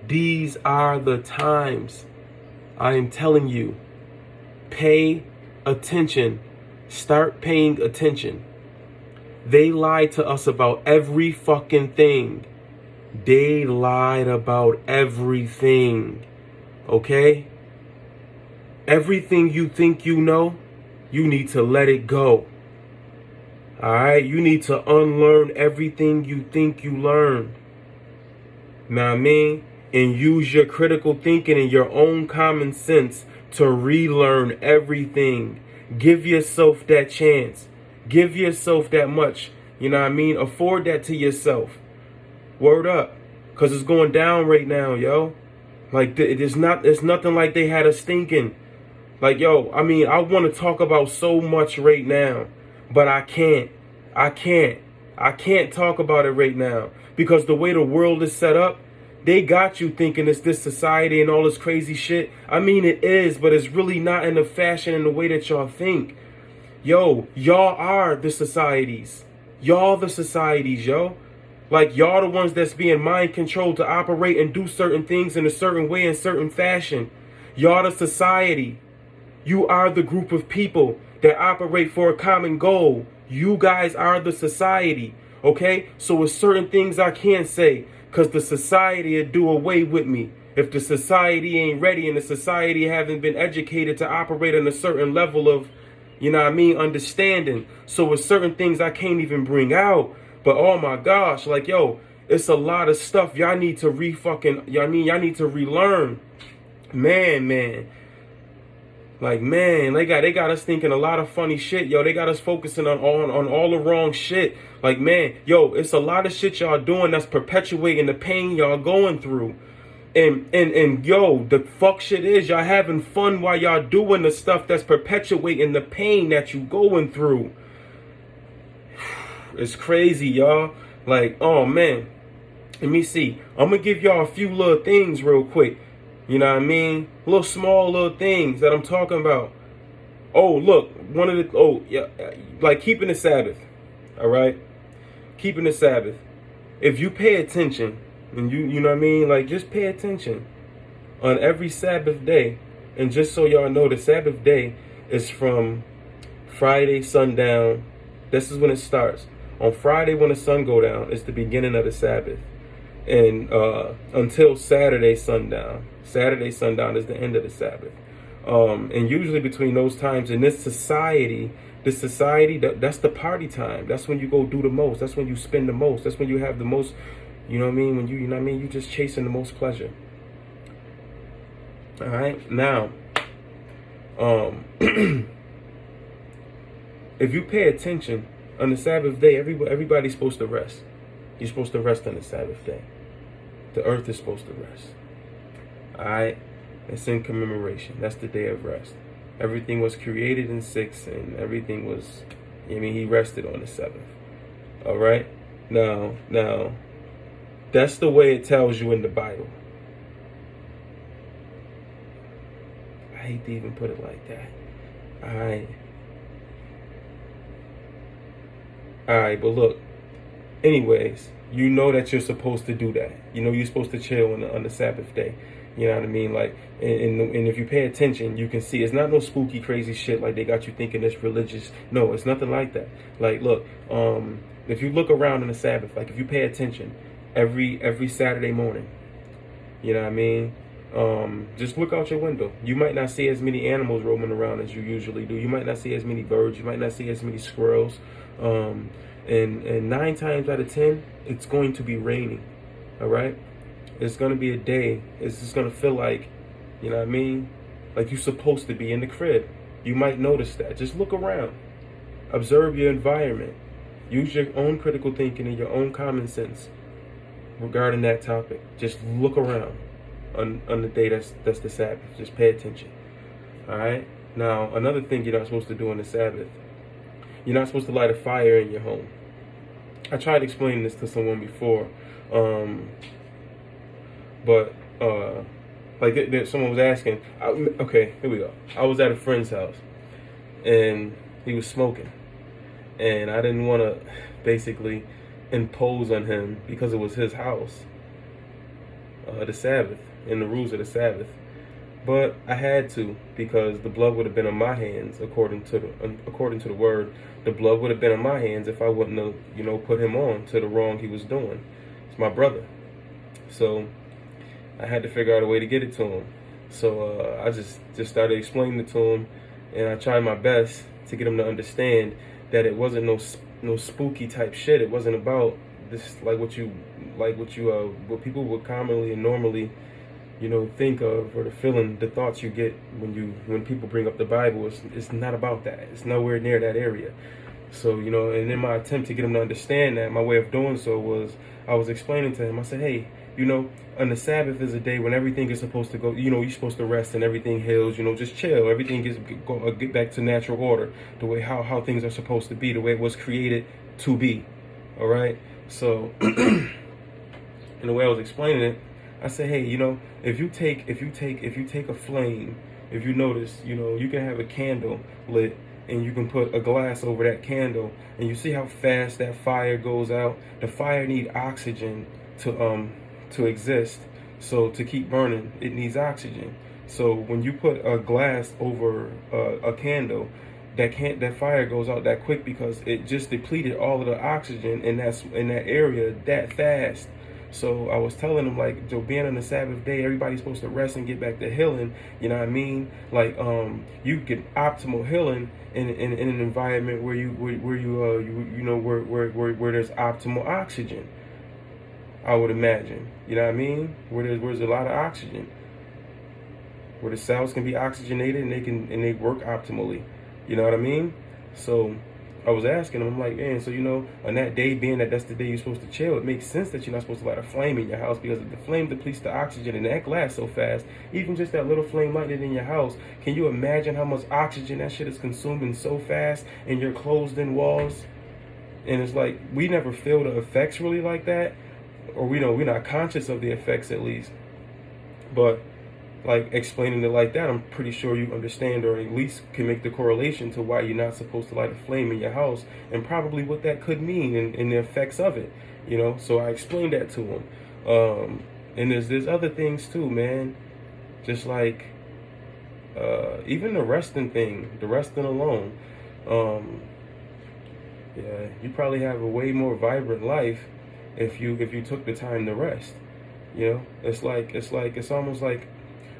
These are the times. I am telling you, pay attention. Start paying attention. They lied to us about every fucking thing. They lied about everything. Okay? Everything you think you know, you need to let it go. Alright? You need to unlearn everything you think you learned. Know what I mean? And use your critical thinking and your own common sense to relearn everything. Give yourself that chance. Give yourself that much. You know what I mean? Afford that to yourself. Word up. Because it's going down right now, yo. Like, it's nothing like they had us thinking. Like, yo, I mean, I want to talk about so much right now. But I can't. I can't talk about it right now. Because the way the world is set up, they got you thinking it's this society and all this crazy shit. I mean, it is, but it's really not in the fashion and the way that y'all think. Yo, y'all are the societies. Y'all the societies, yo. Like, y'all the ones that's being mind controlled to operate and do certain things in a certain way, in certain fashion. Y'all the society. You are the group of people that operate for a common goal. You guys are the society, okay? So with certain things I can't say, because the society will do away with me. If the society ain't ready and the society haven't been educated to operate on a certain level of, you know what I mean, understanding. So with certain things I can't even bring out. But oh my gosh, like, yo, it's a lot of stuff y'all need to y'all need to relearn. Man. Like, man, they got us thinking a lot of funny shit, yo. They got us focusing on all the wrong shit. Like, man, yo, it's a lot of shit y'all doing that's perpetuating the pain y'all going through. And yo, the fuck shit is y'all having fun while y'all doing the stuff that's perpetuating the pain that you going through. It's crazy, y'all. Like, oh man. Let me see. I'm gonna give y'all a few little things real quick. You know what I mean? Small little things that I'm talking about. Oh, look, like keeping the Sabbath. All right? Keeping the Sabbath. If you pay attention, and you know what I mean? Like, just pay attention on every Sabbath day. And just so y'all know, the Sabbath day is from Friday sundown. This is when it starts. On Friday when the sun go down, it's the beginning of the Sabbath. And until Saturday sundown. Saturday sundown is the end of the Sabbath. And usually between those times in this society, that's the party time. That's when you go do the most. That's when you spend the most. That's when you have the most, you know what I mean? When you know what I mean? You just chasing the most pleasure. All right. Now, if you pay attention on the Sabbath day, everybody's supposed to rest. You're supposed to rest on the Sabbath day. The earth is supposed to rest. Alright? It's in commemoration. That's the day of rest. Everything was created in 6 and everything was, I mean, he rested on the 7th. Alright? Now, that's the way it tells you in the Bible. I hate to even put it like that. Alright, but look. Anyways, you know that you're supposed to do that. You know you're supposed to chill on the Sabbath day. You know what I mean? Like, and if you pay attention, you can see it's not no spooky, crazy shit like they got you thinking it's religious. No, it's nothing like that. Like, look, if you look around on the Sabbath, like if you pay attention every Saturday morning, you know what I mean? Just look out your window. You might not see as many animals roaming around as you usually do. You might not see as many birds. You might not see as many squirrels. And 9 times out of 10, it's going to be raining. All right? It's going to be a day. It's just going to feel like, you know what I mean? Like you're supposed to be in the crib. You might notice that. Just look around. Observe your environment. Use your own critical thinking and your own common sense regarding that topic. Just look around on the day that's the Sabbath. Just pay attention. All right? Now, another thing you're not supposed to do on the Sabbath, you're not supposed to light a fire in your home. I tried explaining this to someone before, but like someone was asking. Okay, here we go. I was at a friend's house, and he was smoking, and I didn't want to basically impose on him because it was his house. the Sabbath and the rules of the Sabbath. But I had to, because the blood would have been on my hands, according to the word. The blood would have been on my hands if I wouldn't have, put him on to the wrong he was doing. It's my brother, so I had to figure out a way to get it to him. So I just started explaining it to him, and I tried my best to get him to understand that it wasn't no spooky type shit. It wasn't about this what people would commonly and normally think of, or the thoughts you get when people bring up the Bible. It's not about that. It's nowhere near that area. So, and in my attempt to get him to understand that, my way of doing so was I was explaining to him. I said, hey, on the Sabbath is a day when everything is supposed to go, you're supposed to rest and everything heals, just chill. Everything get back to natural order, the way how things are supposed to be, the way it was created to be. All right. So, in the way I was explaining it, I said, hey, if you take a flame, if you notice, you can have a candle lit and you can put a glass over that candle, and you see how fast that fire goes out. The fire needs oxygen to exist. So to keep burning, it needs oxygen. So when you put a glass over a candle, that fire goes out that quick because it just depleted all of the oxygen in that area that fast. So I was telling him, being on the Sabbath day, everybody's supposed to rest and get back to healing. You know what I mean? You get optimal healing in an environment where there's optimal oxygen. I would imagine. You know what I mean? Where there's a lot of oxygen, where the cells can be oxygenated and they work optimally. You know what I mean? So I was asking him, I'm like, man, so on that day, being that that's the day you're supposed to chill, it makes sense that you're not supposed to light a flame in your house, because if the flame depletes the oxygen in that glass so fast, even just that little flame lighted in your house, can you imagine how much oxygen that shit is consuming so fast in your closed-in walls? And it's like, we never feel the effects really like that, or we're not conscious of the effects at least. But explaining it like that, I'm pretty sure you understand, or at least can make the correlation to why you're not supposed to light a flame in your house, and probably what that could mean and the effects of it. So I explained that to him. And there's other things too, man. Just even the resting thing, the resting alone. Yeah, you probably have a way more vibrant life if you took the time to rest. It's almost like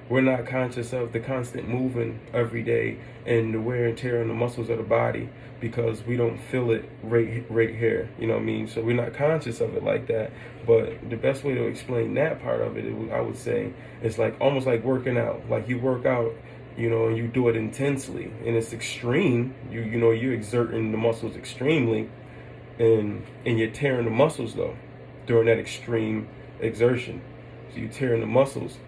we're not conscious of the constant moving every day and the wear and tear on the muscles of the body, because we don't feel it right here. You know what I mean? So we're not conscious of it like that. But the best way to explain that part of it, I would say, is almost like working out. Like you work out, and you do it intensely, and it's extreme. You're exerting the muscles extremely, and you're tearing the muscles though during that extreme exertion. So you're tearing the muscles.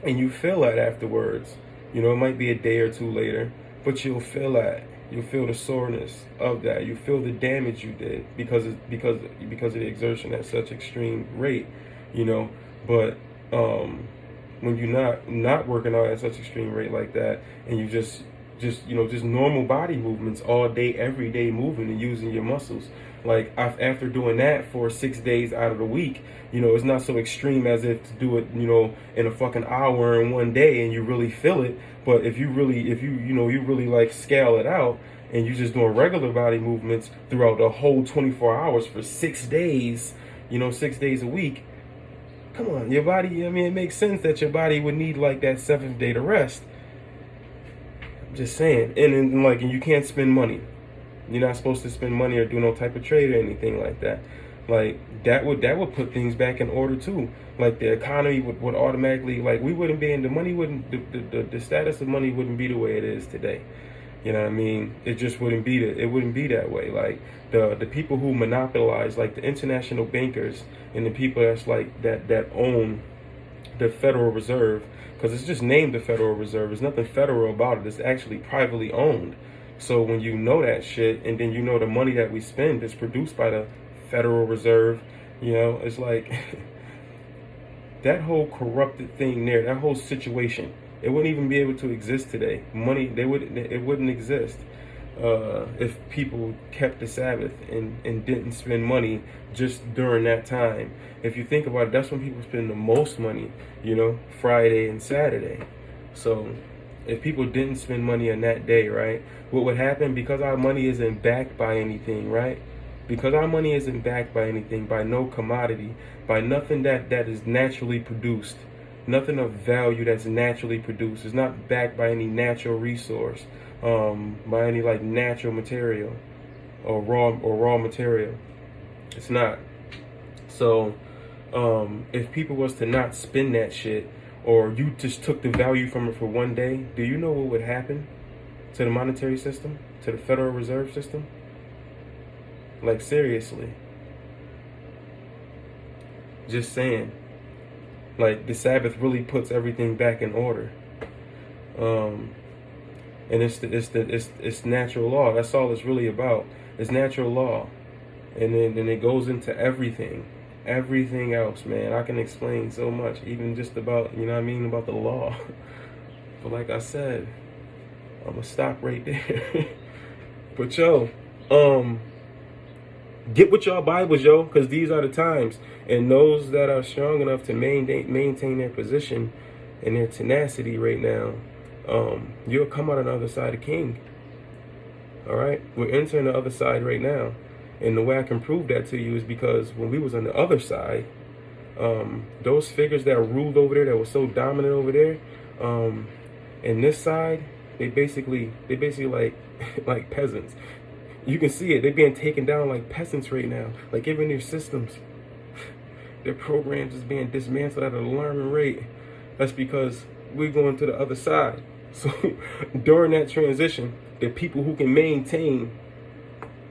And you feel that afterwards. It might be a day or two later, but you'll feel that. You'll feel the soreness of that. You feel the damage you did because of the exertion at such extreme rate. But when you're not working out at such extreme rate like that, and you just normal body movements all day, every day, moving and using your muscles. After doing that for 6 days out of the week, it's not so extreme as if to do it, in a fucking hour in one day and you really feel it. But if you really scale it out and you're just doing regular body movements throughout the whole 24 hours for 6 days, 6 days a week, come on, your body, it makes sense that your body would need that 7th day to rest. I'm just saying. And you can't spend money. You're not supposed to spend money or do no type of trade or anything like that. That would put things back in order too. The economy would automatically, we wouldn't be in the money wouldn't the status of money wouldn't be the way it is today. You know what I mean? It just wouldn't be that way. The people who monopolize, the international bankers and the people that own the Federal Reserve, because it's just named the Federal Reserve. There's nothing federal about it. It's actually privately owned. So when you know that shit, and then the money that we spend is produced by the Federal Reserve, it's that whole corrupted thing there, that whole situation, it wouldn't even be able to exist today. Money, it wouldn't exist. if people kept the Sabbath and didn't spend money just during that time. If you think about it, that's when people spend the most money, Friday and Saturday. So if people didn't spend money on that day, right, what would happen? Because our money isn't backed by anything, right? Because our money isn't backed by anything, by no commodity, by nothing that is naturally produced, nothing of value that's naturally produced. It's not backed by any natural resource, by any like natural material or raw material. It's not. So if people was to not spend that shit, or you just took the value from it for one day, do you know what would happen to the monetary system, to the Federal Reserve System? Like, seriously. Just saying. Like, the Sabbath really puts everything back in order. And it's natural law. That's all it's really about. It's natural law. And then it goes into everything. Everything else, man. I can explain so much, even just about, about the law. But like I said, I'm gonna stop right there. But get with y'all Bibles, because these are the times. And those that are strong enough to maintain their position and their tenacity right now, you'll come out on the other side of King. All right? We're entering the other side right now. And the way I can prove that to you is because when we was on the other side, those figures that ruled over there, that were so dominant over there, and this side, they basically like peasants. You can see it. They're being taken down like peasants right now. Like, even their systems, their programs is being dismantled at an alarming rate. That's because we're going to the other side. So during that transition, the people who can maintain,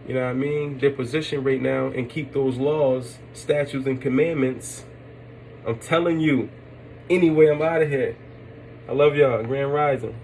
their position right now and keep those laws, statutes, and commandments, I'm telling you, anyway, I'm out of here. I love y'all. Grand Rising.